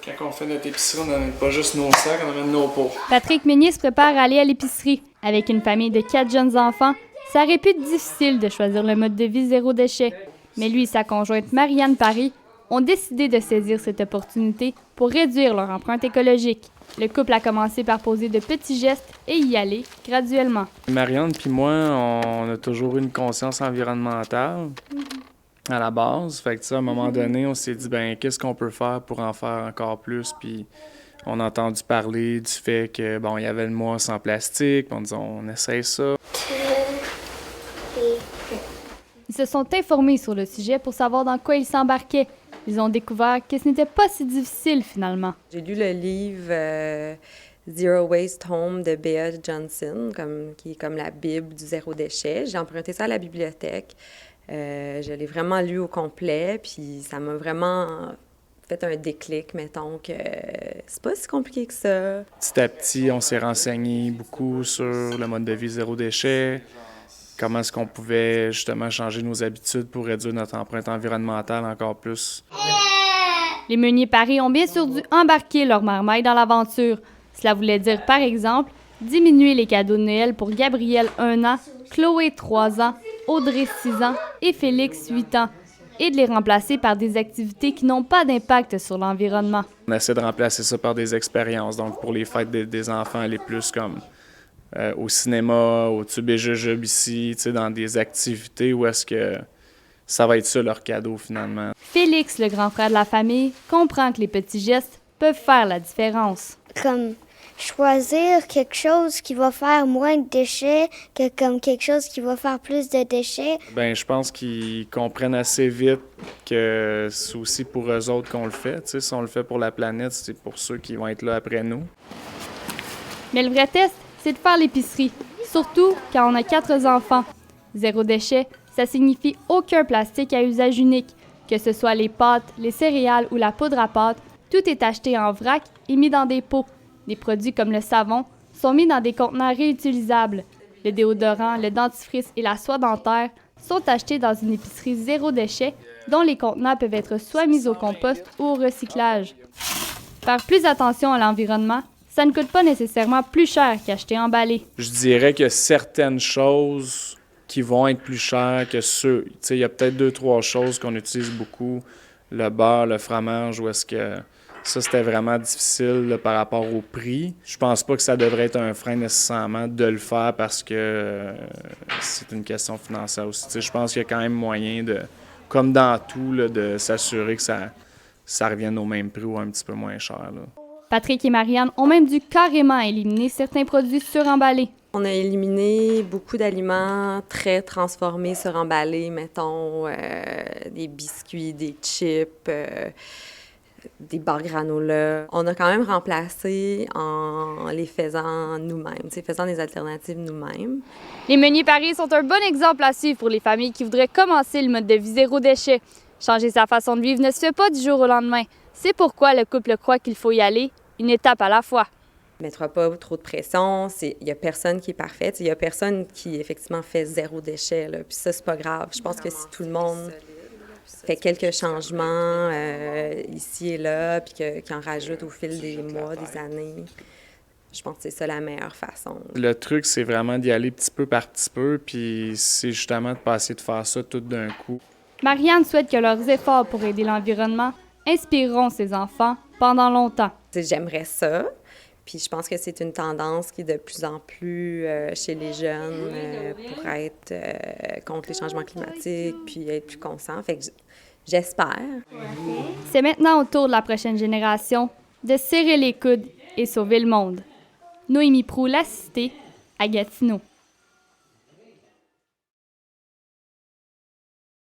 Quand on fait notre épicerie, on n'amène pas juste nos sacs, on amène nos pots. Patrick Meunier se prépare à aller à l'épicerie. Avec une famille de 4 jeunes enfants, ça aurait pu être difficile de choisir le mode de vie zéro déchet. Mais lui et sa conjointe Marianne Paris ont décidé de saisir cette opportunité pour réduire leur empreinte écologique. Le couple a commencé par poser de petits gestes et y aller graduellement. Marianne puis moi, on a toujours eu une conscience environnementale à la base. Fait que, tu sais, à un moment donné, on s'est dit, ben qu'est-ce qu'on peut faire pour en faire encore plus? Puis on a entendu parler du fait que, bon, il y avait le mois sans plastique. On disait, on essaye ça. Ils se sont informés sur le sujet pour savoir dans quoi ils s'embarquaient. Ils ont découvert que ce n'était pas si difficile finalement. J'ai lu le livre Zero Waste Home de Bea Johnson, qui est comme la Bible du zéro déchet. J'ai emprunté ça à la bibliothèque. Je l'ai vraiment lu au complet, puis ça m'a vraiment fait un déclic, mettons, que c'est pas si compliqué que ça. Petit à petit, on s'est renseigné beaucoup sur le mode de vie zéro déchet, comment est-ce qu'on pouvait justement changer nos habitudes pour réduire notre empreinte environnementale encore plus. Les Meunier Paris ont bien sûr dû embarquer leur marmaille dans l'aventure. Cela voulait dire, par exemple, diminuer les cadeaux de Noël pour Gabriel, 1 an, Chloé, 3 ans, Audrey, 6 ans et Félix, 8 ans, et de les remplacer par des activités qui n'ont pas d'impact sur l'environnement. On essaie de remplacer ça par des expériences. Donc, pour les fêtes des enfants, aller plus comme au cinéma, au tube et jujube ici, tu sais, dans des activités où est-ce que ça va être ça leur cadeau finalement. Félix, le grand frère de la famille, comprend que les petits gestes peuvent faire la différence. Comme choisir quelque chose qui va faire moins de déchets que comme quelque chose qui va faire plus de déchets. Bien, je pense qu'ils comprennent assez vite que c'est aussi pour eux autres qu'on le fait. Tu sais, si on le fait pour la planète, c'est pour ceux qui vont être là après nous. Mais le vrai test, c'est de faire l'épicerie, surtout quand on a 4 enfants. Zéro déchet, ça signifie aucun plastique à usage unique. Que ce soit les pâtes, les céréales ou la poudre à pâte, tout est acheté en vrac et mis dans des pots. Des produits comme le savon sont mis dans des contenants réutilisables. Le déodorant, le dentifrice et la soie dentaire sont achetés dans une épicerie zéro déchet dont les contenants peuvent être soit mis au compost ou au recyclage. Faire plus attention à l'environnement, ça ne coûte pas nécessairement plus cher qu'acheter emballé. Je dirais que certaines choses qui vont être plus chères que ceux. Tu sais, il y a peut-être 2-3 choses qu'on utilise beaucoup. Le beurre, le fromage, où est-ce que ça, c'était vraiment difficile là, par rapport au prix. Je pense pas que ça devrait être un frein nécessairement de le faire parce que c'est une question financière aussi. Tu sais, je pense qu'il y a quand même moyen de, comme dans tout, là, de s'assurer que ça revienne au même prix ou un petit peu moins cher. Là. Patrick et Marianne ont même dû carrément éliminer certains produits suremballés. On a éliminé beaucoup d'aliments très transformés, suremballés, mettons, des biscuits, des chips, des barres granola. On a quand même remplacé en les faisant nous-mêmes, faisant des alternatives nous-mêmes. Les Meunier Paris sont un bon exemple à suivre pour les familles qui voudraient commencer le mode de vie zéro déchet. Changer sa façon de vivre ne se fait pas du jour au lendemain. C'est pourquoi le couple croit qu'il faut y aller, une étape à la fois. Ne mettra pas trop de pression. Il n'y a personne qui est parfait. Il n'y a personne qui, effectivement, fait zéro déchet. Là. Puis ça, c'est pas grave. Je pense que si tout le monde fait quelques changements ici et là, puis qu'il en rajoute au fil des mois, des années, je pense que c'est ça la meilleure façon. Le truc, c'est vraiment d'y aller petit peu par petit peu, puis c'est justement de pas essayer de faire ça tout d'un coup. Marianne souhaite que leurs efforts pour aider l'environnement inspireront ses enfants pendant longtemps. J'aimerais ça. Puis je pense que c'est une tendance qui est de plus en plus chez les jeunes pour être contre les changements climatiques, puis être plus conscients. Fait que j'espère. C'est maintenant au tour de la prochaine génération de serrer les coudes et sauver le monde. Noémie Proulx, La Cité, à Gatineau.